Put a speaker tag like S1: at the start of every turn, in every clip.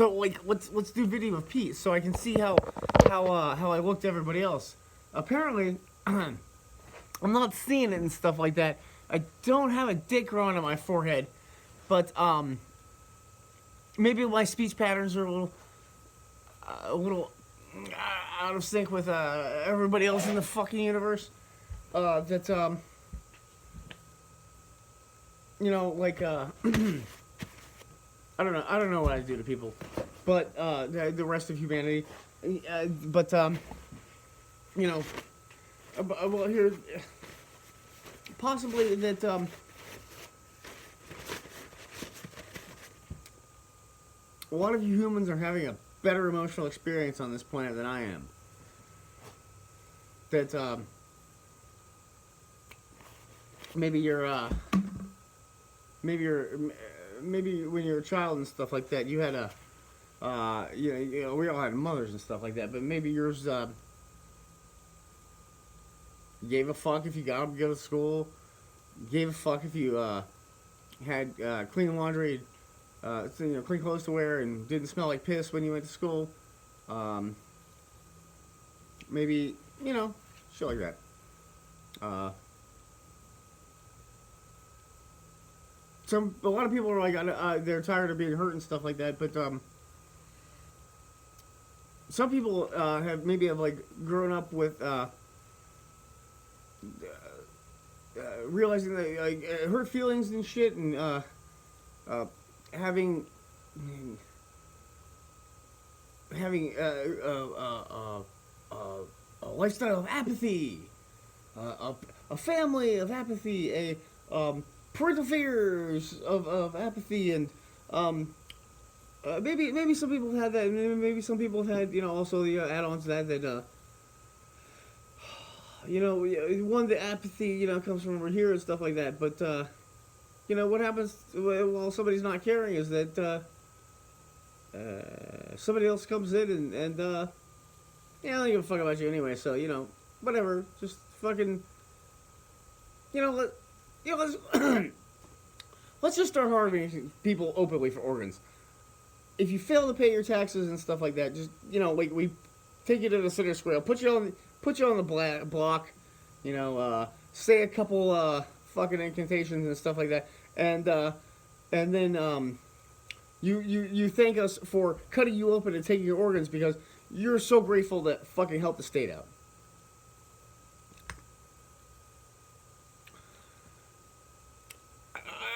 S1: So like, let's do video of Pete, so I can see how I look to everybody else. Apparently, I'm not seeing it and stuff like that. I don't have a dick growing on my forehead, but maybe my speech patterns are a little out of sync with everybody else in the fucking universe. That like I don't know what I do to people, but the rest of humanity. But well here, possibly that a lot of you humans are having a better emotional experience on this planet than I am. That maybe maybe when you're a child and stuff like that, you had a we all had mothers and stuff like that, but maybe yours gave a fuck if you got up to go to school, gave a fuck if you had clean laundry, clean clothes to wear, and didn't smell like piss when you went to school. Maybe shit like that. A lot of people are like they're tired of being hurt and stuff like that, but some people have like grown up with realizing that like hurt feelings and shit, and having a lifestyle of apathy, a family of apathy, parental figures of apathy, and maybe some people have had that. Maybe some people have had also the add-ons to that one, the apathy comes from over here and stuff like that. But what happens while somebody's not caring is that somebody else comes in and they don't give a fuck about you anyway. So whatever, just fucking let's let's just start harming people openly for organs. If you fail to pay your taxes and stuff like that, just like we take you to the center square, put you on the block, say a couple fucking incantations and stuff like that, and then you thank us for cutting you open and taking your organs because you're so grateful to fucking help the state out.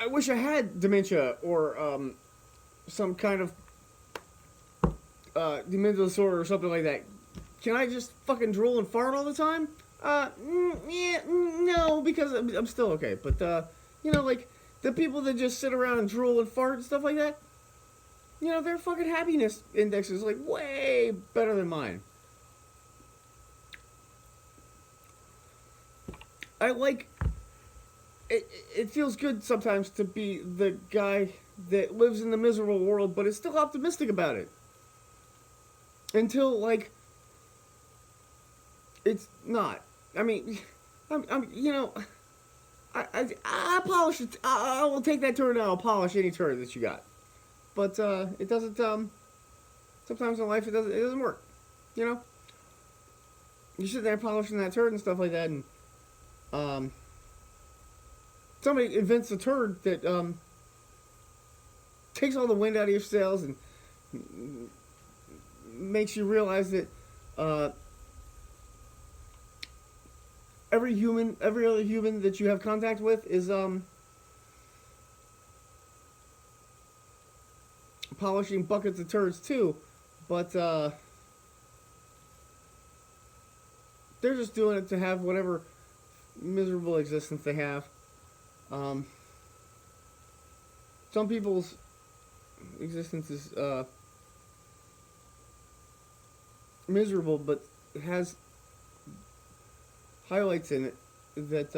S1: I wish I had dementia or some kind of mental disorder or something like that. Can I just fucking drool and fart all the time? No, because I'm still okay. But like the people that just sit around and drool and fart and stuff like that, their fucking happiness index is like way better than mine. I like it feels good sometimes to be the guy that lives in the miserable world, but is still optimistic about it. Until, like, it's not. I mean, I polish it. I will take that turd and I'll polish any turd that you got. But, it doesn't, sometimes in life it doesn't work. You sit there polishing that turd and stuff like that, and, somebody invents a turd that, takes all the wind out of your sails and makes you realize that every other human that you have contact with is polishing buckets of turds too, but they're just doing it to have whatever miserable existence they have. Some people's existence is miserable, but it has highlights in it that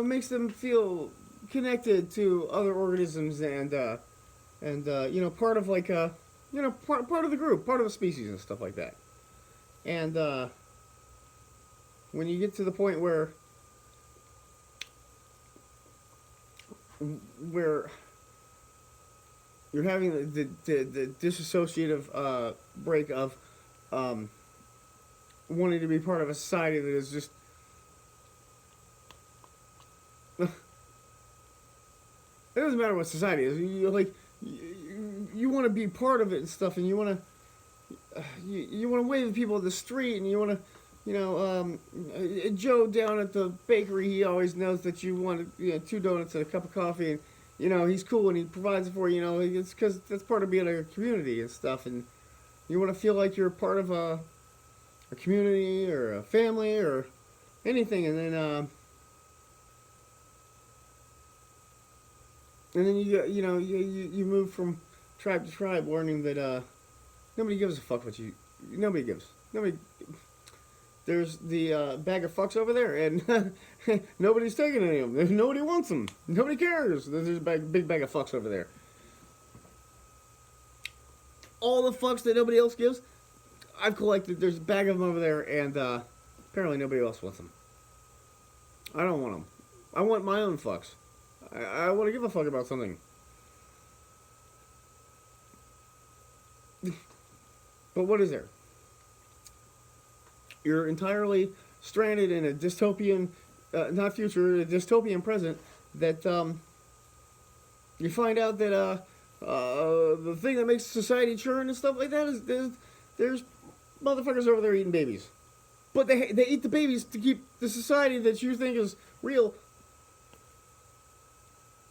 S1: makes them feel connected to other organisms and part of like part of the group, part of the species and stuff like that. And when you get to the point where you're having the disassociative break of um, wanting to be part of a society that is just it doesn't matter what society is. You like you want to be part of it and stuff, and you want to wave at people at the street, and you want to. Joe down at the bakery, he always knows that you want two donuts and a cup of coffee, and he's cool and he provides it for you. It's because that's part of being a community and stuff, and you want to feel like you're part of a community or a family or anything, and then you move from tribe to tribe, learning that nobody gives a fuck what you nobody gives nobody. There's the bag of fucks over there, and nobody's taking any of them. Nobody wants them. Nobody cares. There's a big bag of fucks over there. All the fucks that nobody else gives, I've collected. There's a bag of them over there, and apparently nobody else wants them. I don't want them. I want my own fucks. I want to give a fuck about something. But what is there? You're entirely stranded in a dystopian, not future, a dystopian present that you find out that the thing that makes society churn and stuff like that is there's motherfuckers over there eating babies. But they eat the babies to keep the society that you think is real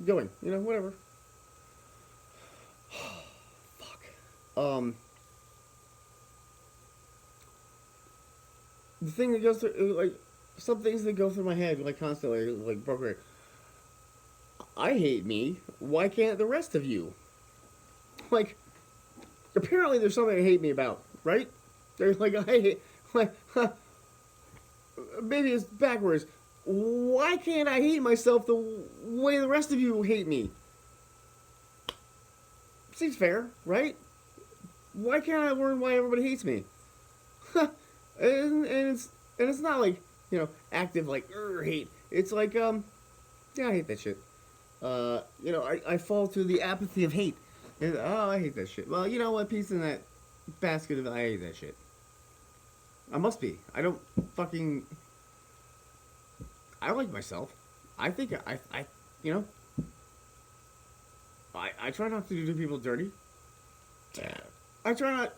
S1: going. Whatever. Fuck. The thing that goes through, like, some things that go through my head, like, constantly, like, broker. I hate me. Why can't the rest of you? Like, apparently there's something I hate me about, right? There's, like, I hate, like, maybe it's backwards. Why can't I hate myself the way the rest of you hate me? Seems fair, right? Why can't I learn why everybody hates me? And it's not like active like hate. It's like yeah, I hate that shit. I fall to the apathy of hate. And, oh, I hate that shit. Well, you know what? Piece in that basket of I hate that shit. I must be. I don't fucking. I like myself. I think I try not to do people dirty. I try not.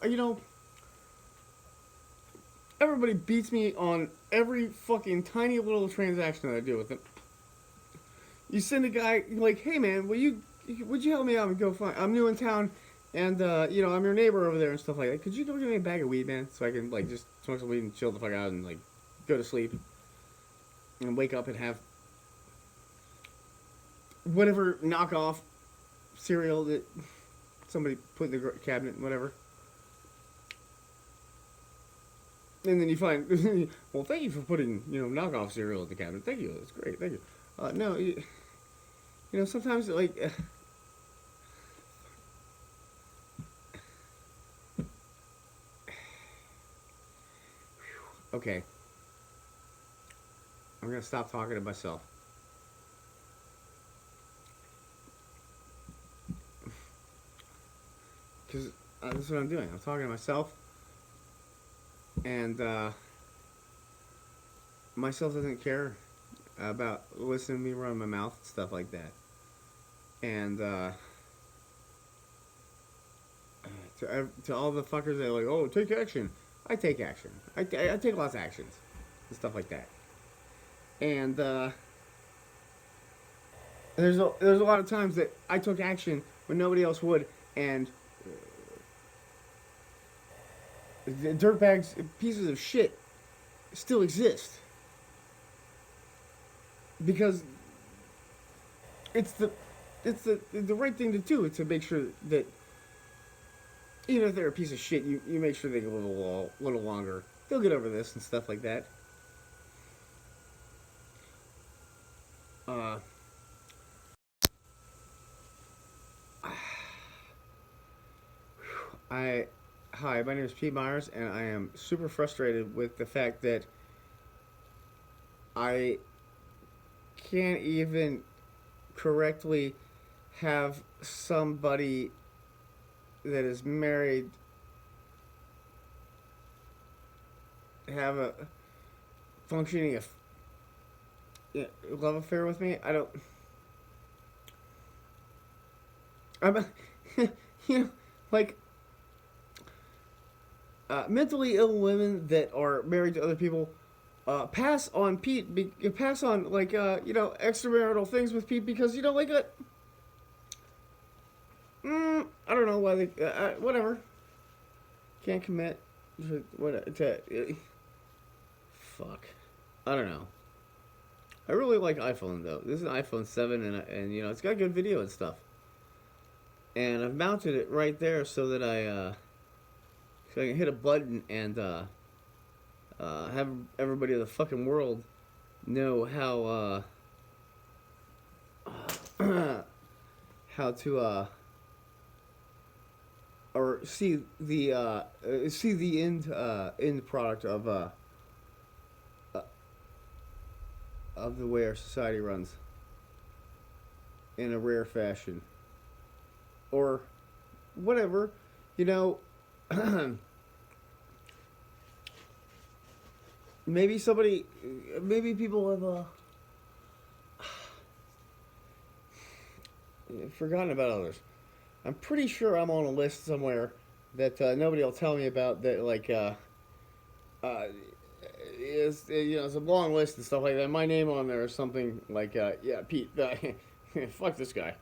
S1: Everybody beats me on every fucking tiny little transaction that I do with them. You send a guy like, hey man, would you help me out and go find? I'm new in town, and I'm your neighbor over there and stuff like that. Could you go get me a bag of weed, man, so I can like just smoke some weed and chill the fuck out and like go to sleep and wake up and have whatever knockoff cereal that somebody put in the cabinet, whatever. And then you find, well, thank you for putting, knockoff cereal in the cabinet. Thank you. That's great. Thank you. No, sometimes, like, okay. I'm going to stop talking to myself. Because that's what I'm doing. I'm talking to myself. And myself doesn't care about listening to me run my mouth and stuff like that. And to all the fuckers that are like, oh, take action. I take action. I take lots of actions and stuff like that. And there's a lot of times that I took action when nobody else would, and the dirtbags, pieces of shit, still exist because it's the right thing to do. It's to make sure that even if they're a piece of shit, you make sure they live a little longer. They'll get over this and stuff like that. Hi, my name is Pete Myers, and I am super frustrated with the fact that I can't even correctly have somebody that is married have a functioning love affair with me. I don't. I'm, like mentally ill women that are married to other people. Pass on Pete. Pass on extramarital things with Pete because I don't know why they whatever can't commit. Fuck. I don't know. I really like iPhone though. This is an iPhone 7 and it's got good video and stuff. And I've mounted it right there so that so I can hit a button and have everybody in the fucking world know how to or see the end product of the way our society runs in a rare fashion or whatever, maybe people have forgotten about others. I'm pretty sure I'm on a list somewhere that nobody will tell me about. That is it's a long list and stuff like that. My name on there or something like Pete. Fuck this guy.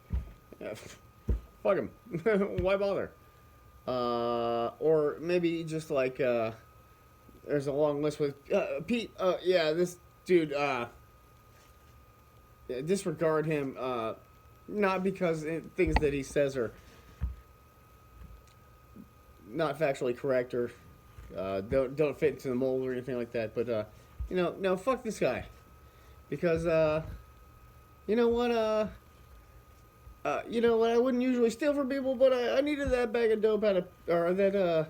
S1: Fuck him. Why bother? Or maybe just there's a long list with Pete. This dude. Disregard him. Not because things that he says are not factually correct or don't fit into the mold or anything like that. But no, fuck this guy because you know what? I wouldn't usually steal from people, but I needed that bag of dope or that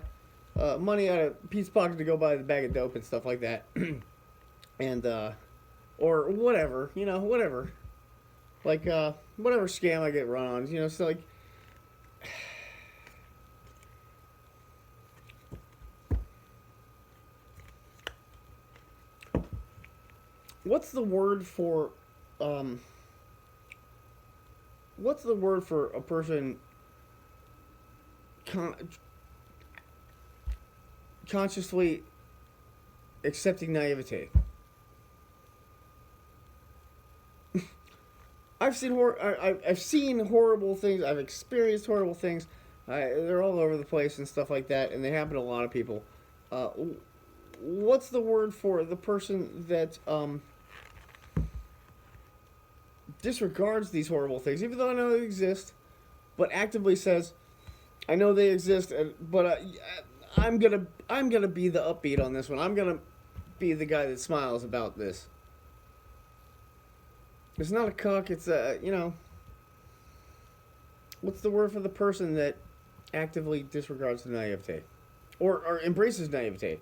S1: money out of Pete's pocket to go buy the bag of dope and stuff like that, and or whatever, whatever. Whatever scam I get run on, so what's the word for a person consciously accepting naivete? I've seen horrible things. I've experienced horrible things. They're all over the place and stuff like that, and they happen to a lot of people. What's the word for the person that disregards these horrible things, even though I know they exist, but actively says, "I know they exist, but I'm gonna be the upbeat on this one. I'm gonna be the guy that smiles about this." It's not a cuck, it's what's the word for the person that actively disregards the naivete? Or embraces naivete,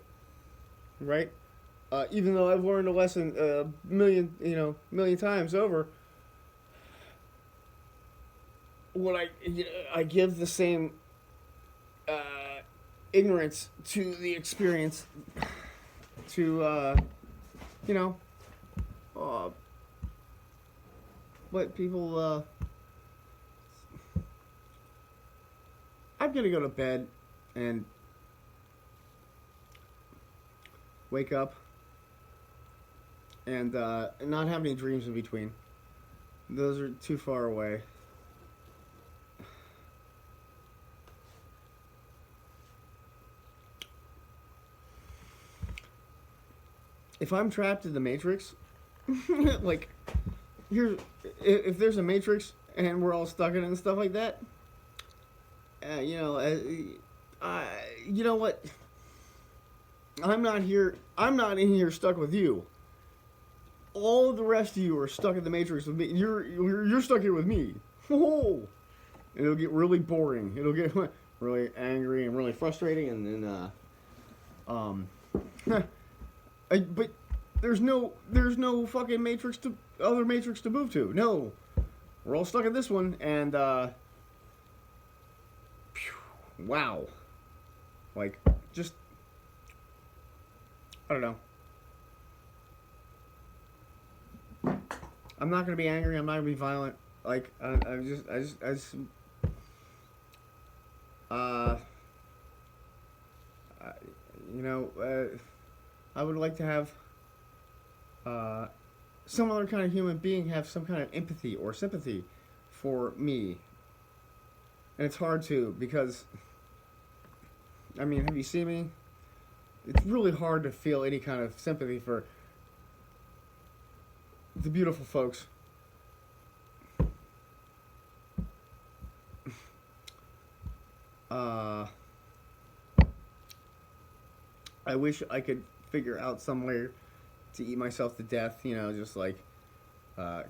S1: right? Even though I've learned a lesson a million times over, when I give the same ignorance to the experience to, let people, I'm gonna go to bed and wake up and not have any dreams in between. Those are too far away. If I'm trapped in the Matrix, if there's a Matrix and we're all stuck in it and stuff like that, you know what? I'm not in here stuck with you. All the rest of you are stuck in the Matrix with me. You're stuck here with me. Whoa! It'll get really boring. It'll get really angry and really frustrating, and then but there's no fucking other Matrix to move to. No, we're all stuck in this one, and wow. Like, just, I don't know. I'm not gonna be angry. I'm not gonna be violent. Like, I just, uh, I, you know, I would like to have, some other kind of human being have some kind of empathy or sympathy for me. And it's hard to, because, I mean, have you seen me? It's really hard to feel any kind of sympathy for the beautiful folks. I wish I could figure out some way to eat myself to death, you know, just like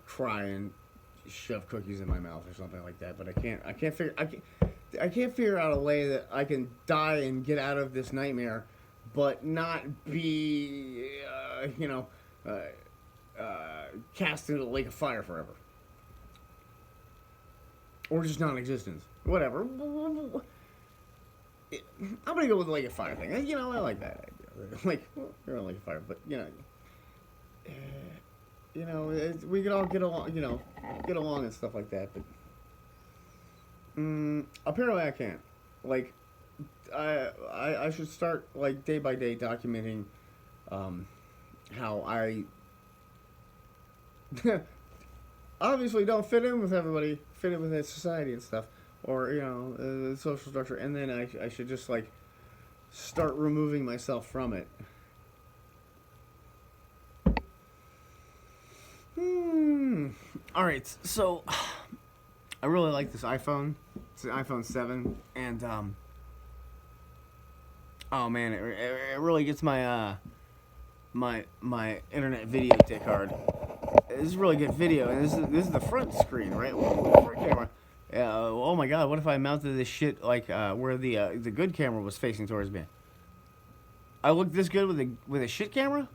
S1: cry and shove cookies in my mouth or something like that. But I can't figure out a way that I can die and get out of this nightmare, but not be, cast into the lake of fire forever, or just non-existence. Whatever. I'm gonna go with the lake of fire thing. You know, I like that idea. Like, you're on lake of fire, but we could all get along and stuff like that. But apparently, I can't. Like, I should start like day by day documenting how I obviously don't fit in with everybody, fit in with that society and stuff, or the social structure, and then I should just like start removing myself from it. All right, so I really like this iPhone. It's an iPhone 7, and oh man, it really gets my my internet video dick hard. This is really good video, and this is the front screen, right? The front camera. Oh my god, what if I mounted this shit like where the good camera was facing towards me? I look this good with a shit camera?